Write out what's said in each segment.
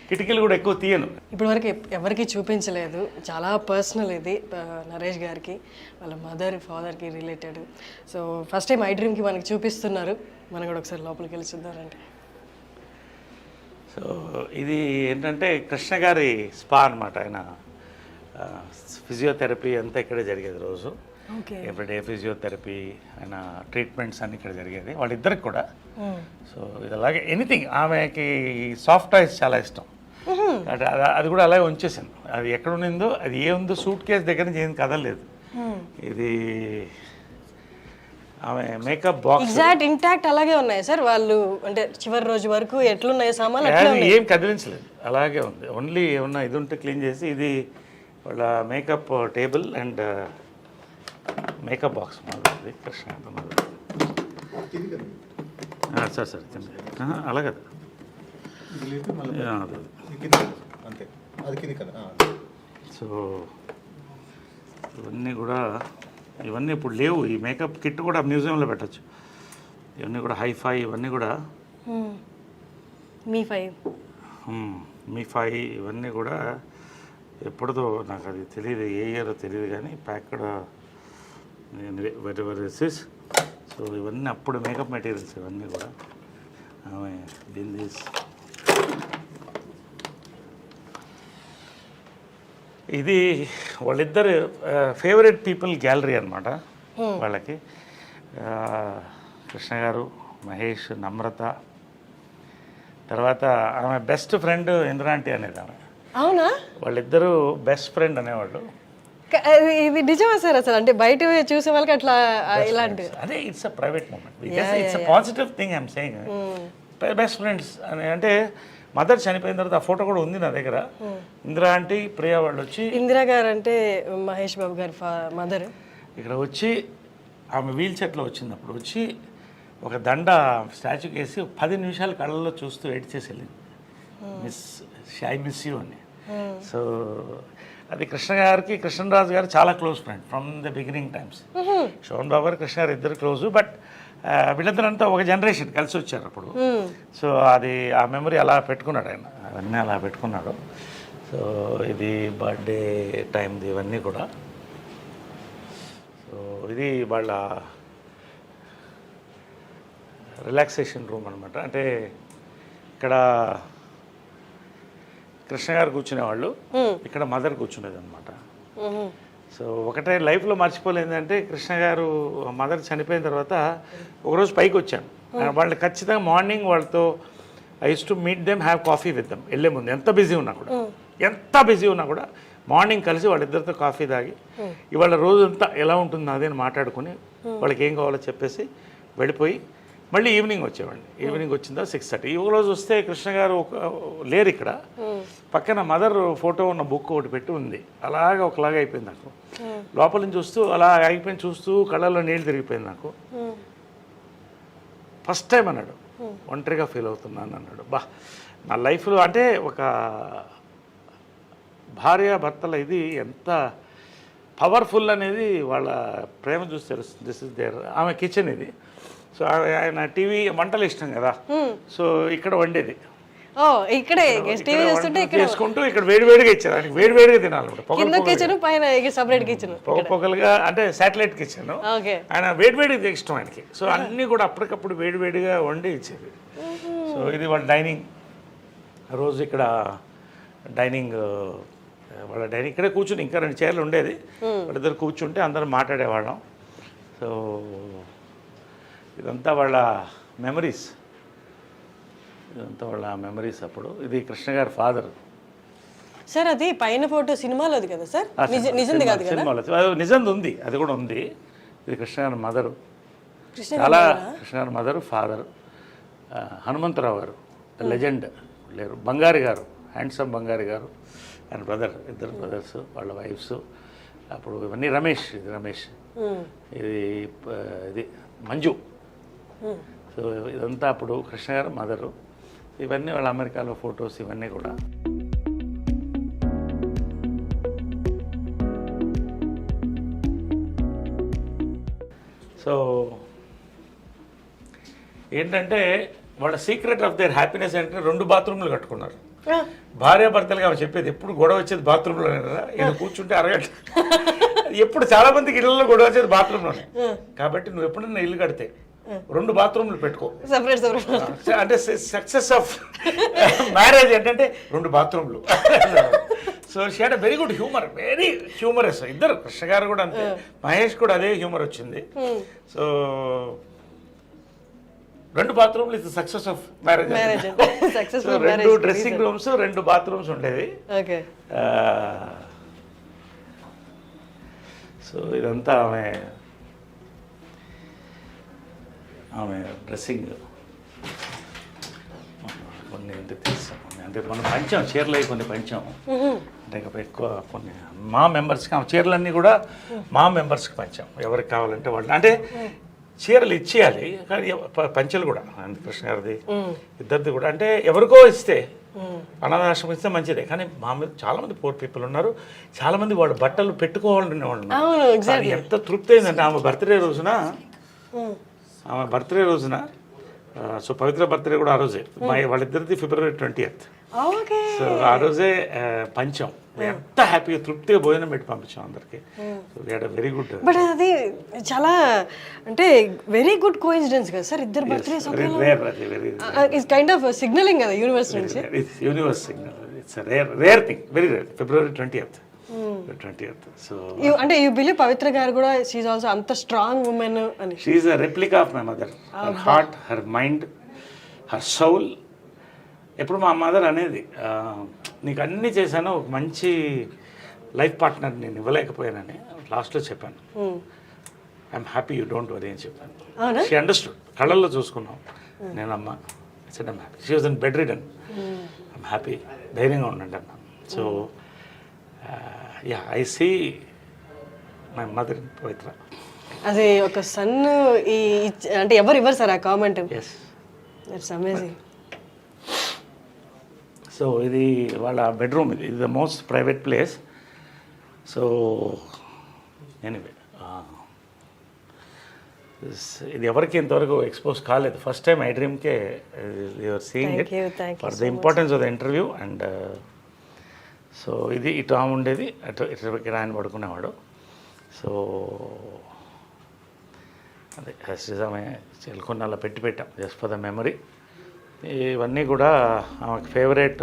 కిటికీలు కూడా ఎక్కువ తీయను. ఇప్పటివరకు ఎవరికి చూపించలేదు, చాలా పర్సనల్ ఇది నరేష్ గారికి వాళ్ళ మదర్ ఫాదర్కి related. So first time I డ్రీమ్కి మనకి చూపిస్తున్నారు, మనం కూడా ఒకసారి లోపలికి వెళ్ళి చూద్దామంటే. సో ఇది ఏంటంటే కృష్ణ గారి స్పా అనమాట. ఆయన ఫిజియోథెరపీ అంతా ఇక్కడే జరిగేది రోజు. ఎవ్రీడే ఫిజియోథెరపీ, ఆయన ట్రీట్మెంట్స్ అన్నీ ఇక్కడ జరిగేది వాళ్ళిద్దరికి కూడా. సో ఇది అలాగే ఎనీథింగ్, ఆమెకి సాఫ్ట్ టాయ్స్ చాలా ఇష్టం. అది కూడా అలాగే ఉంచేసాను. అది ఎక్కడ ఉండిందో, అది ఏముందో సూట్ కేసు దగ్గర నుంచి ఏం కదలలేదు. ఇది ఆమె మేకప్ బాక్స్ ఎగ్జాక్ట్ ఇంటాక్ట్ అలాగే ఉన్నాయి సార్. వాళ్ళు అంటే చివరి రోజు వరకు ఎట్లున్నాయి సామాన్లు అట్లా ఏం కదిలించలేదు, అలాగే ఉంది. ఓన్లీ ఏమన్నా ఇది ఉంటే క్లీన్ చేసి, ఇది వాళ్ళ makeup table and makeup box మాది కృష్ణ. సార్ సార్ అలాగే సో ఇవన్నీ ఇప్పుడు లేవు. ఈ మేకప్ కిట్ కూడా మ్యూజియంలో పెట్టచ్చు. ఇవన్నీ కూడా హైఫై, ఇవన్నీ కూడా మీ ఫై ఇవన్నీ కూడా ఎప్పుడుదో నాకు అది తెలియదు, ఏ ఇయర్ తెలియదు, కానీ ప్యాక్డ్ వెరైటీస్. సో ఇవన్నీ అప్పుడు మేకప్ మెటీరియల్స్ ఇవన్నీ కూడా. ఆమె దీని ఇది వాళ్ళిద్దరు ఫేవరెట్ పీపుల్ గ్యాలరీ అనమాట వాళ్ళకి. కృష్ణ గారు, మహేష్, నమ్రత, తర్వాత ఆమె బెస్ట్ ఫ్రెండ్ ఇంద్రాంటి అనేది ఆమె. అవునా? వాళ్ళిద్దరూ బెస్ట్ ఫ్రెండ్ అనేవాళ్ళు. ఇది నిజమా సార్? అసలు అంటే బయట చూసే వాళ్ళకి అట్లా ఇలాంటి అదే it's a private moment, it's a positive thing I'm saying. Best friends అని అంటే మదర్ చనిపోయిన తర్వాత ఆ ఫోటో కూడా ఉంది నా దగ్గర. ఇందిరా ఆంటీ, ప్రియా వాళ్ళు వచ్చి, ఇందిరా గారు అంటే మహేష్ బాబు గారి మదర్, ఇక్కడ వచ్చి ఆమె వీల్ చైర్లో వచ్చినప్పుడు వచ్చి ఒక దండ స్టాచ్యూకి వేసి 10 నిమిషాలు కళ్ళల్లో చూస్తూ వెయిట్ చేసి వెళ్ళింది. ఐ మిస్ యూ అని. సో అది కృష్ణ గారికి, కృష్ణరాజు గారు చాలా close friend from the beginning times. Sobhan Babu గారు, కృష్ణ గారు ఇద్దరు క్లోజు. బట్ వీళ్ళందరంతా ఒక జనరేషన్ కలిసి వచ్చారు అప్పుడు. సో అది ఆ మెమరీ అలా పెట్టుకున్నాడు ఆయన, అవన్నీ అలా పెట్టుకున్నాడు. సో ఇది బర్త్డే టైంది ఇవన్నీ కూడా. సో ఇది వాళ్ళ రిలాక్సేషన్ రూమ్ అనమాట. అంటే ఇక్కడ కృష్ణ గారు కూర్చునేవాళ్ళు, ఇక్కడ మదర్ కూర్చునేది అనమాట. సో ఒకటే లైఫ్లో మర్చిపోలేదంటే కృష్ణ గారు మదర్ చనిపోయిన తర్వాత ఒకరోజు పైకి వచ్చాను. వాళ్ళు ఖచ్చితంగా మార్నింగ్ వాళ్ళతో I use to meet them, have coffee with them. వెళ్ళే ముందు ఎంత బిజీ ఉన్నా కూడా మార్నింగ్ కలిసి వాళ్ళిద్దరితో కాఫీ తాగి ఇవాళ రోజంతా ఎలా ఉంటుంది అదే మాట్లాడుకుని వాళ్ళకి ఏం కావాలో చెప్పేసి వెళ్ళిపోయి మళ్ళీ ఈవినింగ్ వచ్చేవాడిని. ఈవినింగ్ వచ్చిందా 6:30. ఈ రోజు వస్తే కృష్ణ గారు లేరు ఇక్కడ. పక్కన మదర్ ఫోటో ఉన్న బుక్ ఒకటి పెట్టి ఉంది. అలాగా ఒకలాగా అయిపోయింది నాకు. లోపల నుంచి చూస్తూ అలా అయిపోయింది, చూస్తూ కళ్ళల్లో నీళ్ళు తిరిగిపోయింది నాకు. ఫస్ట్ టైం అన్నాడు ఒంటరిగా ఫీల్ అవుతున్నాను అన్నాడు. నా లైఫ్లో అంటే ఒక భార్య భర్తల ఇది ఎంత పవర్ఫుల్ అనేది వాళ్ళ ప్రేమ చూసి తెలుస్తుంది. This is there. ఆమె కిచెన్ ఇది. సో ఆయన టీవీ వంటలు ఇష్టం కదా, సో ఇక్కడ వండేది. ఇక్కడే టీవీ చూస్తుంటే చేసుకుంటూ ఇక్కడ వేడివేడిగా ఇచ్చారు. ఆయనకి వేడివేడిగా తినాలి. పొగలుగా అంటే శాటిలైట్ కిచెన్. ఆయన వేడివేడిగా ఇష్టం ఆయనకి. సో అన్నీ కూడా అప్పటికప్పుడు వేడివేడిగా వండి ఇచ్చేది. సో ఇది వాళ్ళ డైనింగ్. రోజు ఇక్కడ డైనింగ్, వాళ్ళ డైనింగ్ ఇక్కడే కూర్చుని, ఇంకా 2 చైర్లు ఉండేది. వాళ్ళిద్దరు కూర్చుంటే అందరం మాట్లాడేవాళ్ళం. సో ఇదంతా వాళ్ళ మెమరీస్, అప్పుడు. ఇది కృష్ణ గారి ఫాదర్ సార్. అది పైన ఫోటో సినిమాలోది కదా సార్? నిజంది కాదు కదా? సినిమాలో నిజంది ఉంది, అది కూడా ఉంది. ఇది కృష్ణ గారి మదరు, చాలా కృష్ణ గారి మదరు, ఫాదర్. హనుమంతరావు గారు లెజెండ్ లేరు. బంగారి గారు, హ్యాండ్సమ్ బంగారి గారు, ఆయన బ్రదర్, ఇద్దరు బ్రదర్స్, వాళ్ళ వైఫ్స్. అప్పుడు ఇవన్నీ రమేష్, ఇది రమేష్, ఇది మంజు. సో ఇదంతా అప్పుడు కృష్ణ గారు మదరు. ఇవన్నీ వాళ్ళ అమెరికాలో ఫొటోస్ ఇవన్నీ కూడా. సో ఏంటంటే వాళ్ళ సీక్రెట్ ఆఫ్ దేర్ హ్యాపీనెస్ అంటే 2 బాత్రూమ్లు కట్టుకున్నారు. భార్యాభర్తలుగా ఆమె చెప్పేది ఎప్పుడు గొడవ వచ్చేది బాత్రూంలోనే కదా, ఇది కూర్చుంటే అరగంట. ఎప్పుడు చాలా మందికి ఇళ్లలో గొడవ వచ్చేది బాత్రూంలోనే. కాబట్టి నువ్వు ఎప్పుడన్నా ఇల్లు కడితే 2 బాత్రూమ్లు పెట్టుకో. అంటే సక్సెస్ ఆఫ్ మ్యారేజ్ ఏంటంటే 2 బాత్రూమ్లు. So she had very good humour, very humorous. ఇద్దరు, కృష్ణ గారు కూడా అంతే, మహేష్ కూడా అదే హ్యూమర్ వచ్చింది. సో 2 బాత్రూమ్లు is success of marriage. 2 dressing rooms, 2 bathrooms ఉండేవి. సో ఇదంతా ఆమె డ్రెస్సింగ్. కొన్ని అంటే తెలుసాం, అంటే మనం పంచాం చీరలు, కొన్ని పంచాం. అంటే ఇంకా ఎక్కువ కొన్ని మా మెంబర్స్కి, ఆ చీరలన్నీ కూడా మా మెంబర్స్కి పంచాం. ఎవరికి కావాలంటే వాళ్ళు, అంటే చీరలు ఇచ్చేయాలి కానీ పంచలు కూడా కృష్ణ గారిది, ఇద్దరిది కూడా. అంటే ఎవరికో ఇస్తే, అనాథాశ్రమం ఇస్తే మంచిదే, కానీ మా మీద చాలామంది పూర్ పీపుల్ ఉన్నారు. చాలామంది వాళ్ళు బట్టలు పెట్టుకోవాలనే వాళ్ళు ఉన్నారు. ఎంత తృప్తి అయిందంటే ఆమె బర్త్డే రోజున, సో పవిత్ర బర్త్డే కూడా ఆ రోజే, వాళ్ళిద్దరిది February 20th. సో ఆ రోజే పంచం. ఎంత హ్యాపీగా తృప్తిగా భోజనం పెట్టి పంపించాం అందరికి. Very good. బట్ అది చాలా అంటే వెరీ గుడ్ కోఇన్సిడెన్స్ కదా సార్, ఇద్దరు birthdays it's kind of signalling కదా యూనివర్స్ నుంచి. Universe signal. It's rare thing, very rare. February 20th. So అంటే యూ బిలీవ్ పవిత్ర గారు కూడా షీ ఈజ్ ఆల్సో అంత స్ట్రాంగ్ ఉమెన్ అని? She is a replica of my mother. Her heart, her mind, her Saul. ఎప్పుడు మా mother అనేది, నీకు అన్నీ చేశాను, ఒక మంచి లైఫ్ పార్ట్నర్ నేను ఇవ్వలేకపోయానని లాస్ట్లో చెప్పాను. I'm happy, you don't worry అని చెప్పాను. She understood. కళ్ళల్లో చూసుకున్నాం నేను, అమ్మ said I'm happy. She was in bedridden. I'm happy, ధైర్యంగా ఉండండి అన్నాను. So I see my mother in Pavitra. అది ఒక సన్ అంటే ఎవరు ఇవ్వరు సార్ ఆ కామెంట్. It's amazing. సో ఇది వాళ్ళ బెడ్రూమ్, ఇది the most private place. So anyway, ఇది ఎవరికి ఇంతవరకు ఎక్స్పోజ్ కాలేదు. ఫస్ట్ టైం ఐ డ్రీమ్కే you're seeing it for the importance of the interview. And so ఇది ఇటు ఆమె ఉండేది, ఇటు ఆయన పడుకునేవాడు. సో అదే ఆమె చెల్కొని అలా పెట్టాం జస్ట్ ఫర్ ద మెమరీ. ఇవన్నీ కూడా ఆమెకు ఫేవరెట్.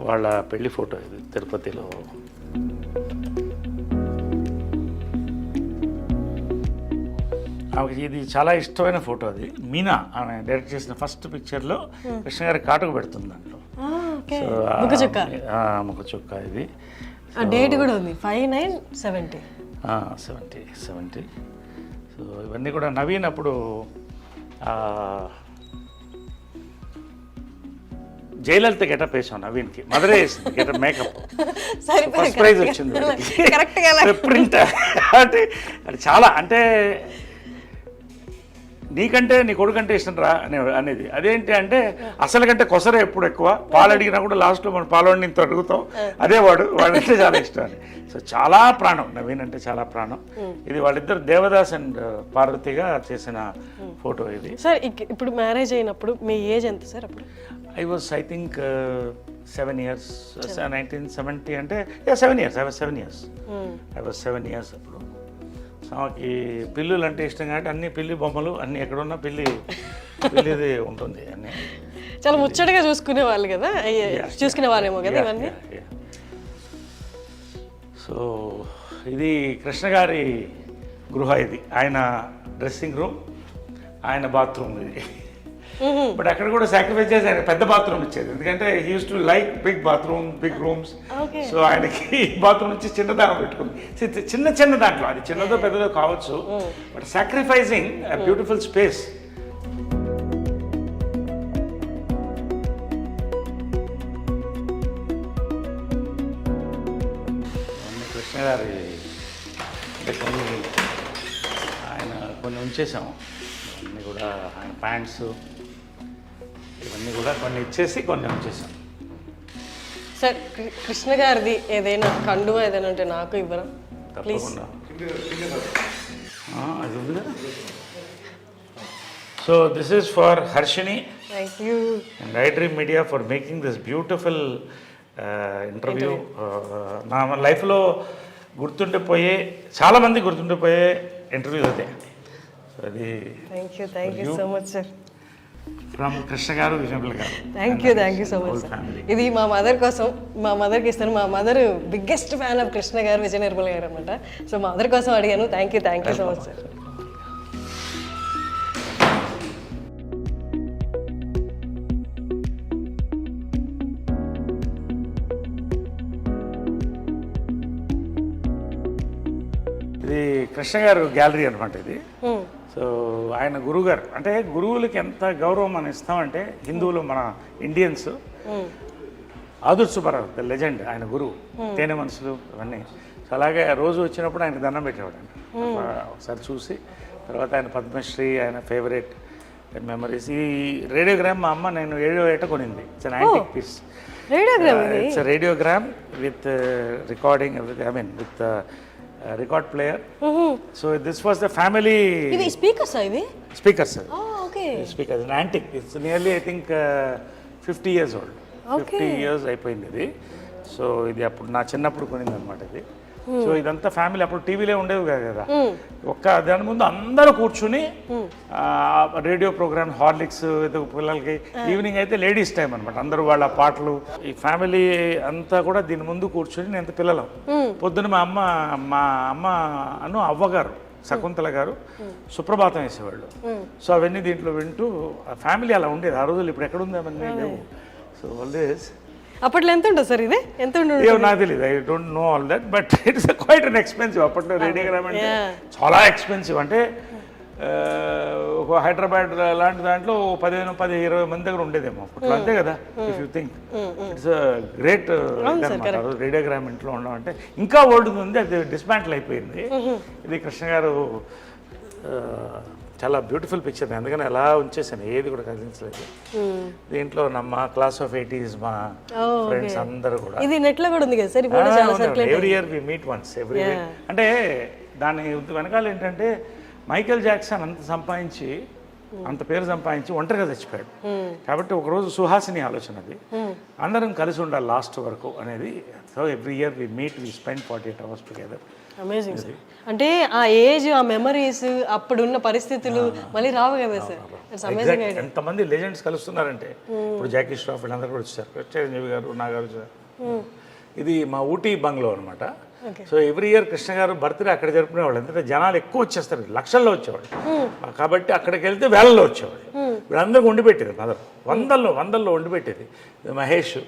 వాళ్ళ పెళ్లి ఫోటో ఇది తిరుపతిలో. ఆమెకి ఇది చాలా ఇష్టమైన ఫోటో. అది మీనా ఆమె డైరెక్ట్ చేసిన ఫస్ట్ పిక్చర్లో కృష్ణ గారి కాటుకు పెడుతుంది దాంట్లో. ముఖ చుక్క. ఇది డేట్ కూడా ఉంది 5/9/70. 70. సో ఇవన్నీ కూడా నవీన్ అప్పుడు జయలలిత గెటప్ వేసాం నవీన్కి. మదరే వేసింది గెటప్, మేకప్. ఫస్ట్ ప్రైజ్ వచ్చింది ప్రింట్. అంటే అది చాలా, అంటే నీకంటే నీ కొడుకంటే ఇష్టం రా అనేది. అదేంటి అంటే అసలు కంటే కొసరే ఎప్పుడు ఎక్కువ. పాలు అడిగినా కూడా లాస్ట్లో మనం పాలవాడిని ఇంత అడుగుతాం, అదే వాడంటే చాలా ఇష్టం అని. సో చాలా ప్రాణం, నవీన్ అంటే చాలా ప్రాణం. ఇది వాళ్ళిద్దరు దేవదాస్ అండ్ పార్వతిగా చేసిన ఫోటో ఇది. సార్ ఇప్పుడు మ్యారేజ్ అయినప్పుడు మీ ఏజ్ ఎంత సార్ అప్పుడు? I was I think 7 years. 1970 అంటే 7 years. I was 7 years. I was 7 years అప్పుడు. ఈ పిల్లులు అంటే ఇష్టం కాబట్టి అన్ని పిల్లి బొమ్మలు అన్ని ఎక్కడున్నా పిల్లిది ఉంటుంది. అన్నీ చాలా ముచ్చటగా చూసుకునే వాళ్ళు కదా, చూసుకునే వాళ్ళేమో కదా ఇవన్నీ. సో ఇది కృష్ణ గారి గృహ. ఇది ఆయన డ్రెస్సింగ్ రూమ్, ఆయన బాత్రూమ్ ఇది. బట్ అక్కడ కూడా సాక్రిఫైస్ చేసి ఆయన పెద్ద బాత్రూమ్ ఇచ్చేది, ఎందుకంటే he used to like big bathroom, big rooms. So ఆయనకి బాత్రూమ్ నుంచి చిన్నదానం పెట్టుకుంది. చిన్న దాంట్లో, అది చిన్నదో పెద్దదో కావచ్చు, but sacrificing beautiful space. Krishna గారి అంటే కొన్ని ఉంచేసాము. ఇవన్నీ కూడా ఆయన ప్యాంట్స్ ఇవన్నీ కూడా కొన్ని ఇచ్చేసి కొన్ని ఉంచేసాం. సార్ కృష్ణ గారిది ఏదైనా కండువా ఏదైనా ఉంటే నాకు ఇవ్వరా ప్లీజ్? తప్పకుండా. అది ఉంది కదా. So this is for Harshini thank you. and iDream Media for making this beautiful interview. నా లైఫ్లో గుర్తుండిపోయే చాలామంది గుర్తుండిపోయే ఇంటర్వ్యూస్ అదే. సో అది thank you so much sir. From Krishna గారు, విజయపల్లి గారు. Thank you so much sir. ఇది మా మదర్ కోసం, మా మదర్కి ఇస్తాను. మా mother biggest fan of Krishna గారు, విజయ నిర్మల్ గారు అనమాట. సో మా మదర్ కోసం అడిగాను. Thank you so much sir. ఇది కృష్ణ గారు గ్యాలరీ అనమాట ఇది. సో ఆయన గురువు గారు, అంటే గురువులకి ఎంత గౌరవం మనం ఇస్తామంటే, హిందువులు మన ఇండియన్స్ ఆదుర్ సుబ్బారావు ద లెజెండ్, ఆయన గురువు, తేనె మనసులు అవన్నీ. సో అలాగే రోజు వచ్చినప్పుడు ఆయనకు దండం పెట్టేవాడు. ఒకసారి చూసి తర్వాత ఆయన పద్మశ్రీ, ఆయన ఫేవరెట్ మెమరీస్. ఈ రేడియోగ్రామ్ మా అమ్మ నేను 7వ ఏట కొనింది. It's an antique piece. It's radiogram with recording everything, I mean with record player. So this was the family speakers. Speakers speakers antique. It's nearly I think 50 years old. 50 years అయిపోయింది ఇది. So ఇది అప్పుడు నా చిన్నప్పుడు కొనింది అనమాట ఇది. So ఇదంతా family. అప్పుడు టీవీలే ఉండేవి కదా, ఒక్క దాని ముందు అందరూ కూర్చుని రేడియో ప్రోగ్రామ్, హార్లిక్స్ పిల్లలకి. ఈవినింగ్ అయితే లేడీస్ టైం అనమాట, అందరూ వాళ్ళ పాటలు. ఈ ఫ్యామిలీ అంతా కూడా దీని ముందు కూర్చుని నేను పిల్లలం. పొద్దున మా అమ్మ అవ్వగారు శకుంతల గారు సుప్రభాతం వేసేవాళ్ళు. సో అవన్నీ దీంట్లో వింటూ ఫ్యామిలీ అలా ఉండేది ఆ రోజులు. ఇప్పుడు ఎక్కడుంది అవన్నీ లేవు. సో ఆల్వేస్ అప్పట్లో ఎంత ఉంటుంది సార్ ఇది? ఎంత నాకు తెలియదు, I don't know all that, but it's quite an expensive. అప్పట్లో రేడియోగ్రామ్ అంటే చాలా ఎక్స్పెన్సివ్. అంటే ఒక హైదరాబాద్ లాంటి దాంట్లో 15-20 మంది దగ్గర ఉండేదేమో అప్పట్లో, అంతే కదా. If you think it's great radiogram ఇంట్లో ఉండడం అంటే. ఇంకా ఓల్డ్ ఉంది, అది డిస్మాంటిల్ అయిపోయింది. ఇది కృష్ణ గారు చాలా బ్యూటిఫుల్ పిక్చర్, అందుకని అలా ఉంచేసాను, ఏది కూడా కదిలించలేదు. దీంట్లో మా క్లాస్ ఆఫ్ 80s మా ఫ్రెండ్స్ అందరూ కూడా. ఇది నెట్ లో కూడా ఉంది కదా sir. Every year we meet once every year. అంటే దాని వెనకాల ఏంటంటే, మైకేల్ జాక్సన్ అంత సంపాదించి, అంత పేరు సంపాదించి ఒంటరిగా చచ్చిపోయాడు. కాబట్టి ఒకరోజు సుహాసిని ఆలోచన అది, అందరం కలిసి ఉండాలి లాస్ట్ వరకు అనేది. So every year we meet, we spend 48 hours together. Amazing sir. అంటే ఆ ఏజ్, ఆ మెమరీస్, అప్పుడున్న పరిస్థితులు మళ్ళీ రావు కదా సార్. It's amazing. ఎంతమంది లెజెండ్స్ కలుస్తున్నారంటే, ఇప్పుడు జాకీ ష్రాఫ్ వీళ్ళందరూ కూడా వచ్చారు, చిరంజీవి గారు, నాగార్జున. ఇది మా ఊటీ బంగ్లో అనమాట. సో ఎవ్రీ ఇయర్ కృష్ణ గారు బర్త్డే అక్కడ జరుపుకునేవాళ్ళు. ఎందుకంటే జనాలు ఎక్కువ వచ్చేస్తారు, లక్షల్లో వచ్చేవాళ్ళు. కాబట్టి అక్కడికి వెళ్తే వేలల్లో వచ్చేవాళ్ళు. వీళ్ళందరికీ వండి పెట్టేది మదర్, వందల్లో వండి పెట్టేది. మహేష్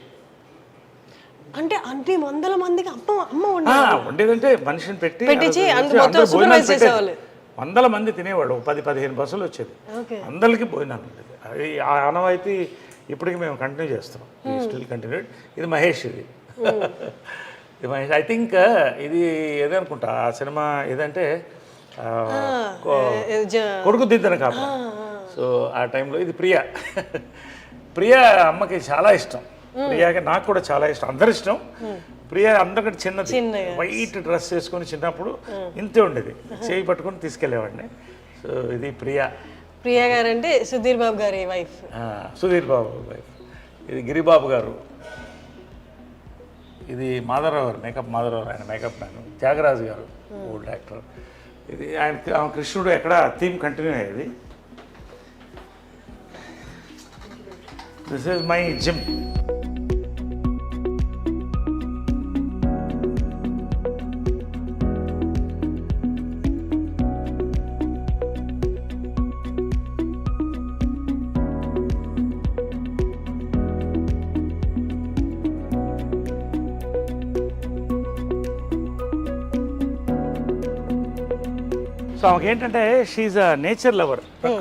అంటే అన్ని వందల మందికి అమ్మ వండేదంటే మనిషిని పెట్టి వందల మంది తినేవాళ్ళు. 10-15 బస్సులు వచ్చేది, అందరికీ భోజనాలు ఉండేది. అది ఆ ఆనవాయితీ ఇప్పటికి మేము కంటిన్యూ చేస్తాం, స్టిల్ కంటిన్యూడ్. ఇది మహేష్, ఇది మహేష్. ఐ థింక్ ఇది ఏదనుకుంటా ఆ సినిమా ఏదంటే కొడుకు దిద్దన కాపు. సో ఆ టైంలో ఇది ప్రియా అమ్మకి చాలా ఇష్టం. ప్రియాకి నాకు కూడా చాలా ఇష్టం, అందరు ఇష్టం. ప్రియా అందరికంటే చిన్నది, వైట్ డ్రెస్ వేసుకొని చిన్నప్పుడు ఇంతే ఉండేది, చేయి పట్టుకొని తీసుకెళ్లేవాడిని. సో ఇది ప్రియా గారు అంటే సుధీర్ బాబు గారి వైఫ్. సుధీర్ బాబు వైఫ్. ఇది గిరిబాబు గారు. ఇది మాధవరావు గారు, మేకప్ మాధవరావు, ఆయన మేకప్ మ్యాన్. త్యాగరాజు గారు, ఓల్డ్ యాక్టర్. ఇది ఆయన కృష్ణుడు ఎక్కడ థీమ్ కంటిన్యూ అయ్యేది. This is my gym. So ఆమెకి ఏంటంటే షీఈ్ అ నేచర్ లవర్.